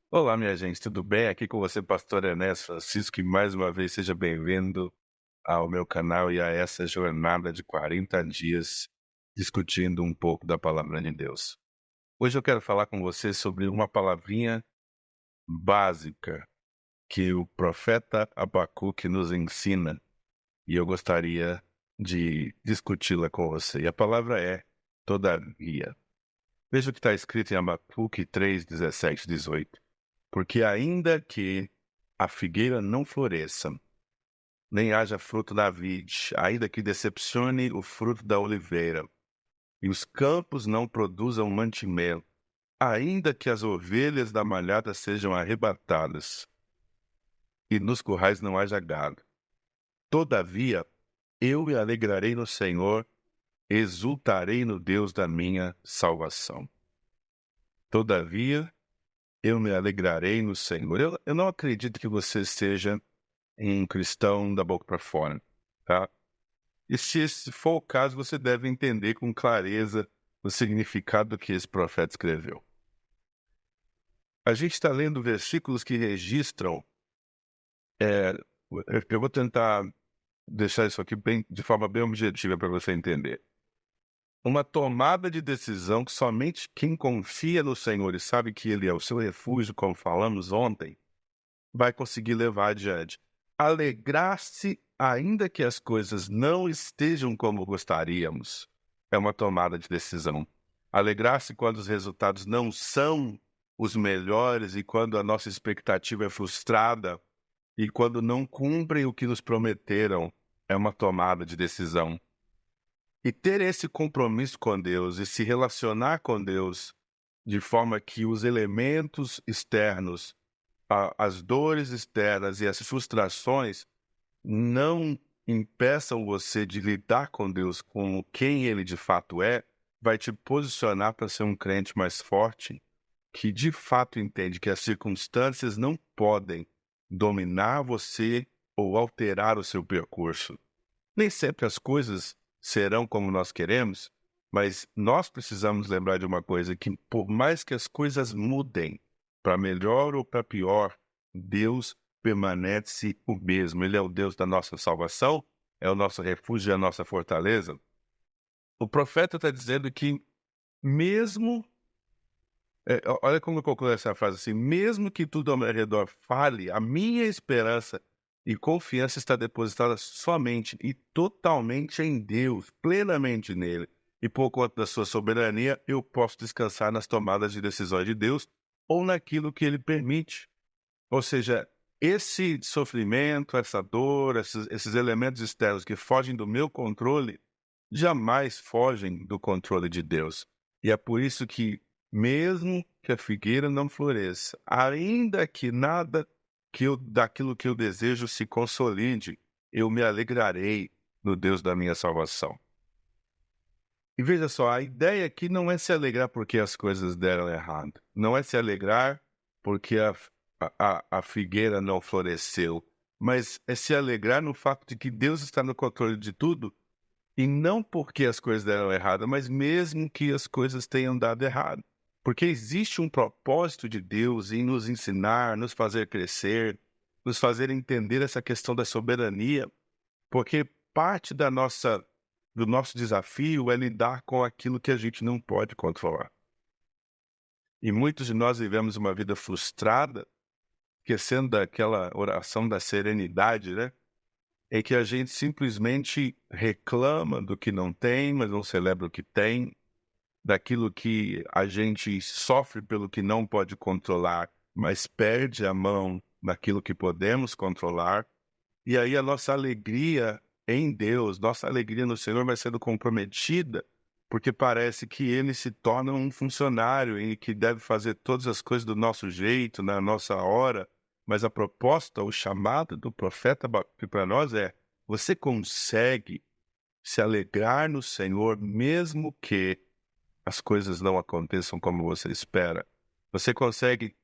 Olá, minha gente, tudo bem? Aqui com você, Pastor Enéas Francisco, e mais uma vez seja bem-vindo ao meu canal e a essa jornada de 40 dias discutindo um pouco da Palavra de Deus. Hoje eu quero falar com você sobre uma palavrinha básica que o profeta Abacuque nos ensina e eu gostaria de discuti-la com você. E a palavra é todavia. Veja o que está escrito em Abacuque 3, 17 e 18. Porque ainda que a figueira não floresça, nem haja fruto da vide, ainda que decepcione o fruto da oliveira, e os campos não produzam mantimento, ainda que as ovelhas da malhada sejam arrebatadas, e nos currais não haja gado. Todavia, eu me alegrarei no Senhor, exultarei no Deus da minha salvação. Todavia, eu me alegrarei no Senhor. Eu não acredito que você seja um cristão da boca para fora, tá? E se esse for o caso, você deve entender com clareza o significado do que esse profeta escreveu. A gente está lendo versículos que registram, é, eu vou tentar deixar isso aqui de forma bem objetiva para você entender. Uma tomada de decisão que somente quem confia no Senhor e sabe que Ele é o seu refúgio, como falamos ontem, vai conseguir levar adiante. Alegrar-se, ainda que as coisas não estejam como gostaríamos, é uma tomada de decisão. Alegrar-se quando os resultados não são os melhores e quando a nossa expectativa é frustrada e quando não cumprem o que nos prometeram, é uma tomada de decisão. E ter esse compromisso com Deus e se relacionar com Deus de forma que os elementos externos, as dores externas e as frustrações não impeçam você de lidar com Deus como quem Ele de fato é, vai te posicionar para ser um crente mais forte, que de fato entende que as circunstâncias não podem dominar você ou alterar o seu percurso. Nem sempre as coisas serão como nós queremos, mas nós precisamos lembrar de uma coisa, que por mais que as coisas mudem, para melhor ou para pior, Deus permanece o mesmo. Ele é o Deus da nossa salvação, é o nosso refúgio e a nossa fortaleza. O profeta está dizendo que mesmo... olha como eu concluo essa frase assim: mesmo que tudo ao meu redor fale, a minha esperança e confiança está depositada somente e totalmente em Deus, plenamente nele. E por conta da sua soberania, eu posso descansar nas tomadas de decisões de Deus ou naquilo que ele permite. Ou seja, esse sofrimento, essa dor, esses elementos externos que fogem do meu controle, jamais fogem do controle de Deus. E é por isso que, mesmo que a figueira não floresça, ainda que nada daquilo que eu desejo se consolide, eu me alegrarei no Deus da minha salvação. E veja só, a ideia aqui não é se alegrar porque as coisas deram errado. Não é se alegrar porque a figueira não floresceu. Mas é se alegrar no fato de que Deus está no controle de tudo. E não porque as coisas deram errado, mas mesmo que as coisas tenham dado errado. Porque existe um propósito de Deus em nos ensinar, nos fazer crescer, nos fazer entender essa questão da soberania. Porque parte do nosso desafio é lidar com aquilo que a gente não pode controlar. E muitos de nós vivemos uma vida frustrada, esquecendo daquela oração da serenidade, né? Em que a gente simplesmente reclama do que não tem, mas não celebra o que tem, daquilo que a gente sofre pelo que não pode controlar, mas perde a mão naquilo que podemos controlar. E aí a nossa alegria em Deus, nossa alegria no Senhor vai sendo comprometida, porque parece que Ele se torna um funcionário e que deve fazer todas as coisas do nosso jeito, na nossa hora. Mas a proposta, o chamado do profeta para nós é: você consegue se alegrar no Senhor mesmo que as coisas não aconteçam como você espera? Você consegue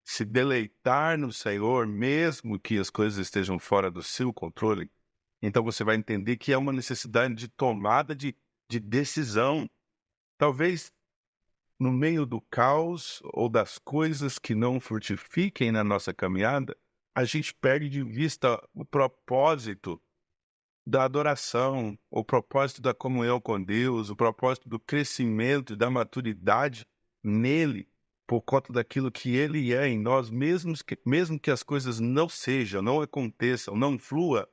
se deleitar no Senhor, mesmo que as coisas estejam fora do seu controle? Então você vai entender que é uma necessidade de tomada de de decisão. Talvez no meio do caos ou das coisas que não frutifiquem na nossa caminhada, a gente perde de vista o propósito da adoração, o propósito da comunhão com Deus, o propósito do crescimento e da maturidade nele, por conta daquilo que ele é em nós, mesmo que as coisas não sejam, não aconteçam, não flua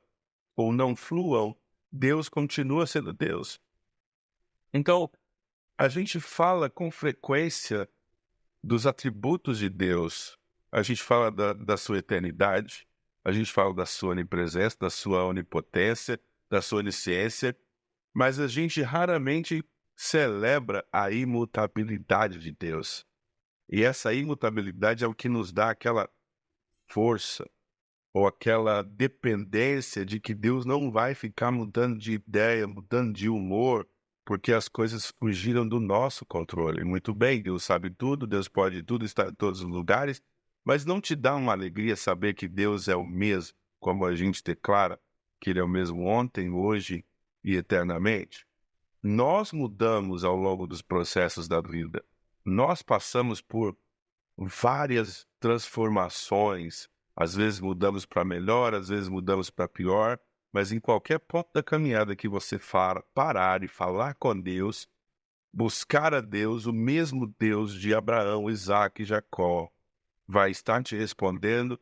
ou não fluam, Deus continua sendo Deus. Então, a gente fala com frequência dos atributos de Deus. A gente fala da sua eternidade, a gente fala da sua onipresença, da sua onipotência, da sua onisciência, mas a gente raramente celebra a imutabilidade de Deus. E essa imutabilidade é o que nos dá aquela força ou aquela dependência de que Deus não vai ficar mudando de ideia, mudando de humor, porque as coisas fugiram do nosso controle. Muito bem, Deus sabe tudo, Deus pode tudo, está em todos os lugares, mas não te dá uma alegria saber que Deus é o mesmo, como a gente declara que Ele é o mesmo ontem, hoje e eternamente? Nós mudamos ao longo dos processos da vida. Nós passamos por várias transformações. Às vezes mudamos para melhor, às vezes mudamos para pior, mas em qualquer ponto da caminhada que você parar e falar com Deus, buscar a Deus, o mesmo Deus de Abraão, Isaque e Jacó, vai estar te respondendo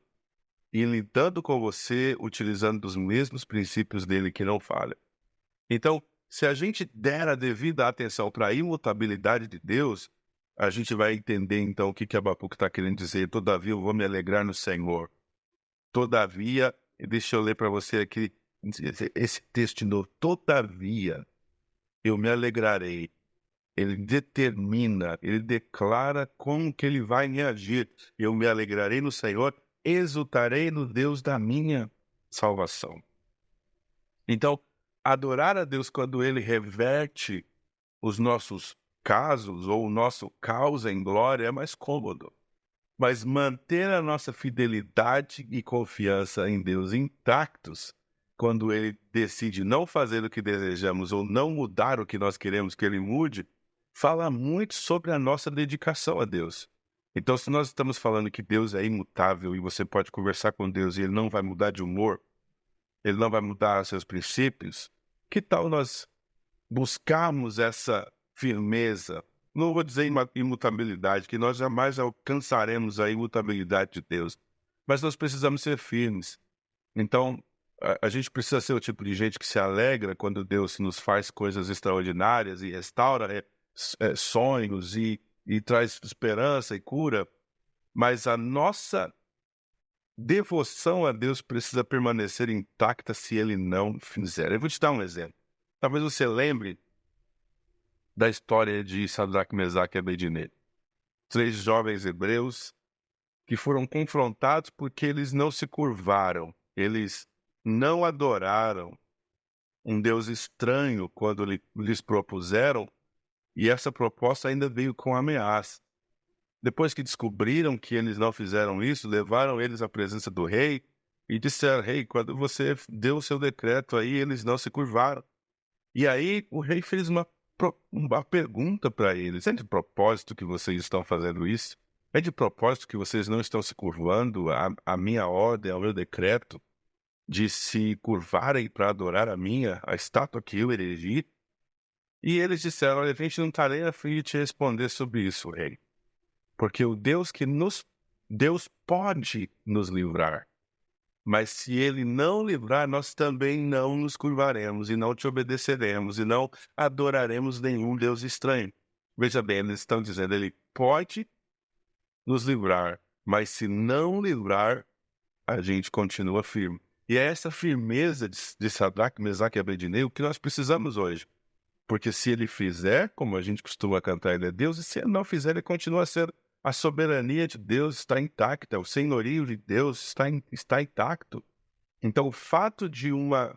e lidando com você, utilizando os mesmos princípios dele que não falham. Então, se a gente der a devida atenção para a imutabilidade de Deus, a gente vai entender então o que Abacuque está querendo dizer. Todavia eu vou me alegrar no Senhor. Todavia, deixa eu ler para você aqui esse texto de novo. Todavia eu me alegrarei. Ele determina, ele declara como que ele vai me agir. Eu me alegrarei no Senhor, exultarei no Deus da minha salvação. Então, adorar a Deus quando ele reverte os nossos casos ou o nosso caos em glória é mais cômodo. Mas manter a nossa fidelidade e confiança em Deus intactos, quando ele decide não fazer o que desejamos ou não mudar o que nós queremos que ele mude, fala muito sobre a nossa dedicação a Deus. Então, se nós estamos falando que Deus é imutável e você pode conversar com Deus e ele não vai mudar de humor, ele não vai mudar seus princípios, que tal nós buscarmos essa firmeza? Não vou dizer imutabilidade, que nós jamais alcançaremos a imutabilidade de Deus, mas nós precisamos ser firmes. Então, a gente precisa ser o tipo de gente que se alegra quando Deus nos faz coisas extraordinárias e restaura sonhos e traz esperança e cura, mas a nossa devoção a Deus precisa permanecer intacta se Ele não fizer. Eu vou te dar um exemplo. Talvez você lembre da história de Sadraque, Mesaque e Abednego. 3 jovens hebreus que foram confrontados porque eles não se curvaram, eles não adoraram um Deus estranho quando lhes propuseram, e essa proposta ainda veio com ameaça. Depois que descobriram que eles não fizeram isso, levaram eles à presença do rei e disseram: rei, quando você deu o seu decreto aí, eles não se curvaram. E aí o rei fez uma pergunta para eles: é de propósito que vocês estão fazendo isso? É de propósito que vocês não estão se curvando à minha ordem, ao meu decreto, de se curvarem para adorar a estátua que eu erigi? E eles disseram: olha, a gente não está nem a fim de te responder sobre isso, rei. Porque o Deus Deus pode nos livrar. Mas se ele não livrar, nós também não nos curvaremos e não te obedeceremos e não adoraremos nenhum Deus estranho. Veja bem, eles estão dizendo, ele pode nos livrar, mas se não livrar, a gente continua firme. E é essa firmeza de Sadraque, Mesaque e Abednego que nós precisamos hoje. Porque se ele fizer, como a gente costuma cantar, ele é Deus, e se ele não fizer, ele continua sendo. A soberania de Deus está intacta, o senhorio de Deus está intacto. Então, o fato de uma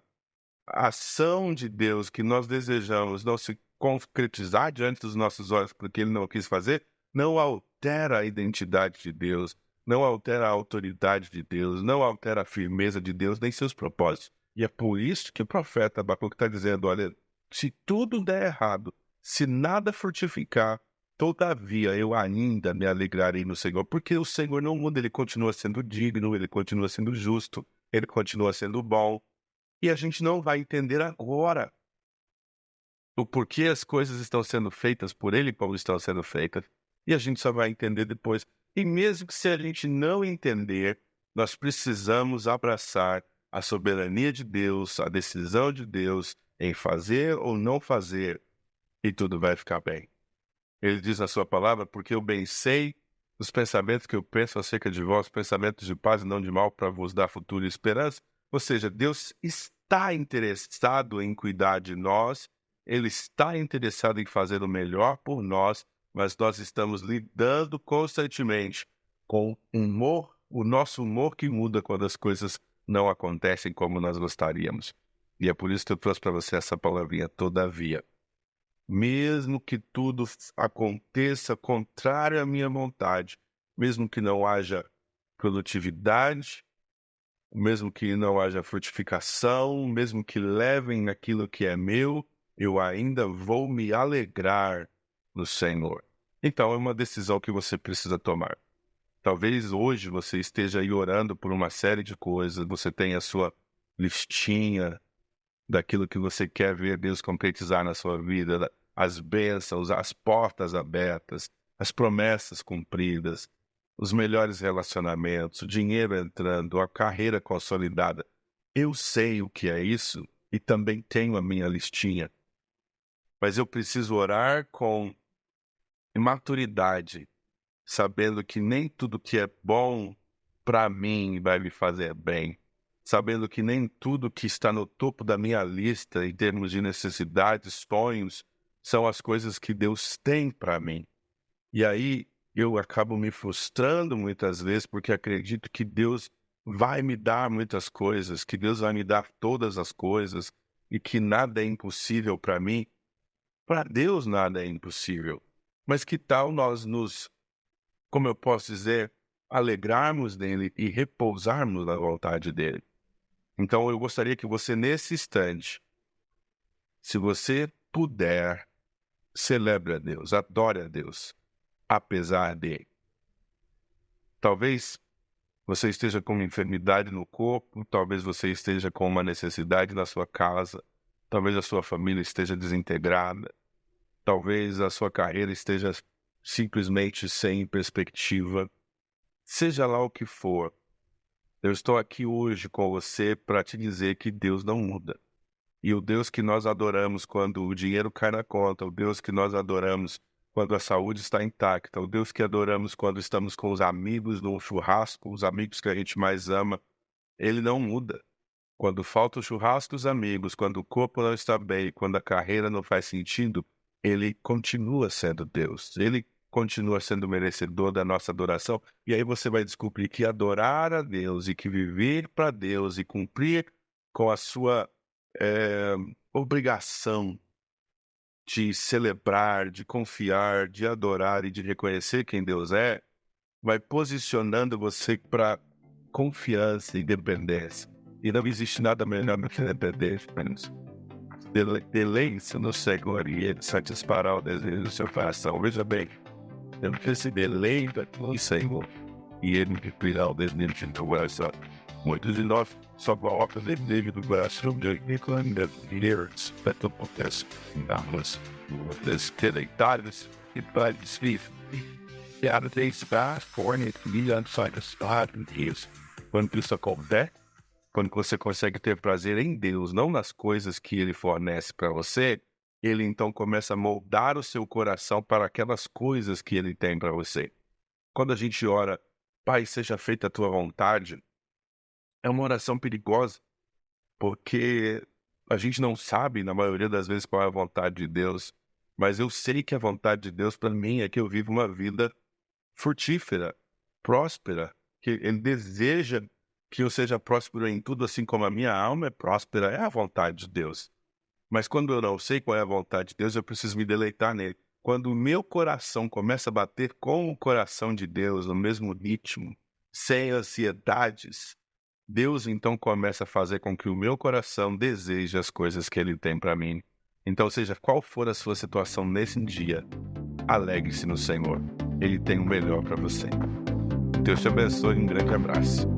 ação de Deus que nós desejamos não se concretizar diante dos nossos olhos porque ele não quis fazer, não altera a identidade de Deus, não altera a autoridade de Deus, não altera a firmeza de Deus nem seus propósitos. E é por isso que o profeta Abacuque está dizendo, olha, Se tudo der errado, se nada frutificar, todavia eu ainda me alegrarei no Senhor, porque o Senhor não muda, ele continua sendo digno, ele continua sendo justo, ele continua sendo bom. E a gente não vai entender agora o porquê as coisas estão sendo feitas por ele como estão sendo feitas. E a gente só vai entender depois. E mesmo que se a gente não entender, nós precisamos abraçar a soberania de Deus, a decisão de Deus em fazer ou não fazer, e tudo vai ficar bem. Ele diz na sua palavra, porque eu bem sei os pensamentos que eu penso acerca de vós, pensamentos de paz e não de mal, para vos dar futuro e esperança. Ou seja, Deus está interessado em cuidar de nós, Ele está interessado em fazer o melhor por nós, mas nós estamos lidando constantemente com humor, o nosso humor que muda quando as coisas não acontecem como nós gostaríamos. E é por isso que eu trouxe para você essa palavrinha, todavia. Mesmo que tudo aconteça contrário à minha vontade, mesmo que não haja produtividade, mesmo que não haja frutificação, mesmo que levem aquilo que é meu, eu ainda vou me alegrar no Senhor. Então é uma decisão que você precisa tomar. Talvez hoje você esteja aí orando por uma série de coisas, você tem a sua listinha daquilo que você quer ver Deus concretizar na sua vida, as bênçãos, as portas abertas, as promessas cumpridas, os melhores relacionamentos, o dinheiro entrando, a carreira consolidada. Eu sei o que é isso e também tenho a minha listinha, mas eu preciso orar com maturidade, sabendo que nem tudo que é bom para mim vai me fazer bem, sabendo que nem tudo que está no topo da minha lista em termos de necessidades, sonhos, são as coisas que Deus tem para mim. E aí eu acabo me frustrando muitas vezes porque acredito que Deus vai me dar muitas coisas, que Deus vai me dar todas as coisas e que nada é impossível para mim. Para Deus nada é impossível. Mas que tal nós nos, como eu posso dizer, alegrarmos nele e repousarmos na vontade dele? Então eu gostaria que você, nesse instante, se você puder, celebre a Deus, adore a Deus, apesar de. Talvez você esteja com uma enfermidade no corpo, talvez você esteja com uma necessidade na sua casa, talvez a sua família esteja desintegrada, talvez a sua carreira esteja simplesmente sem perspectiva. Seja lá o que for, eu estou aqui hoje com você para te dizer que Deus não muda. E o Deus que nós adoramos quando o dinheiro cai na conta, o Deus que nós adoramos quando a saúde está intacta, o Deus que adoramos quando estamos com os amigos no churrasco, os amigos que a gente mais ama, ele não muda. Quando falta o churrasco, os amigos, quando o corpo não está bem, quando a carreira não faz sentido, ele continua sendo Deus. Ele continua sendo merecedor da nossa adoração. E aí você vai descobrir que adorar a Deus e que viver para Deus e cumprir com a sua obrigação de celebrar, de confiar, de adorar e de reconhecer quem Deus é, vai posicionando você para confiança e dependência. E não existe nada melhor do que dependência, menos. Deleite-se no Senhor e Ele satisfará o desejo do seu coração. Veja bem, eu se deleita no Senhor e Ele cumprirá o desejo do seu coração. Muitos de nós só colocam o desejo do coração de líderes para que aconteça. Vamos deleitar-nos e para desfile. Yeah, they fast forward to be unsatisfied is. Quando isso acontece, quando você consegue ter prazer em Deus, não nas coisas que Ele fornece para você, Ele então começa a moldar o seu coração para aquelas coisas que Ele tem para você. Quando a gente ora, Pai, seja feita a tua vontade, é uma oração perigosa, porque a gente não sabe, na maioria das vezes, qual é a vontade de Deus, mas eu sei que a vontade de Deus para mim é que eu viva uma vida frutífera, próspera, que Ele deseja que eu seja próspero em tudo, assim como a minha alma é próspera, é a vontade de Deus. Mas quando eu não sei qual é a vontade de Deus, eu preciso me deleitar nele. Quando o meu coração começa a bater com o coração de Deus, no mesmo ritmo, sem ansiedades, Deus então começa a fazer com que o meu coração deseje as coisas que Ele tem para mim. Então, seja qual for a sua situação nesse dia, alegre-se no Senhor. Ele tem o melhor para você. Deus te abençoe e um grande abraço.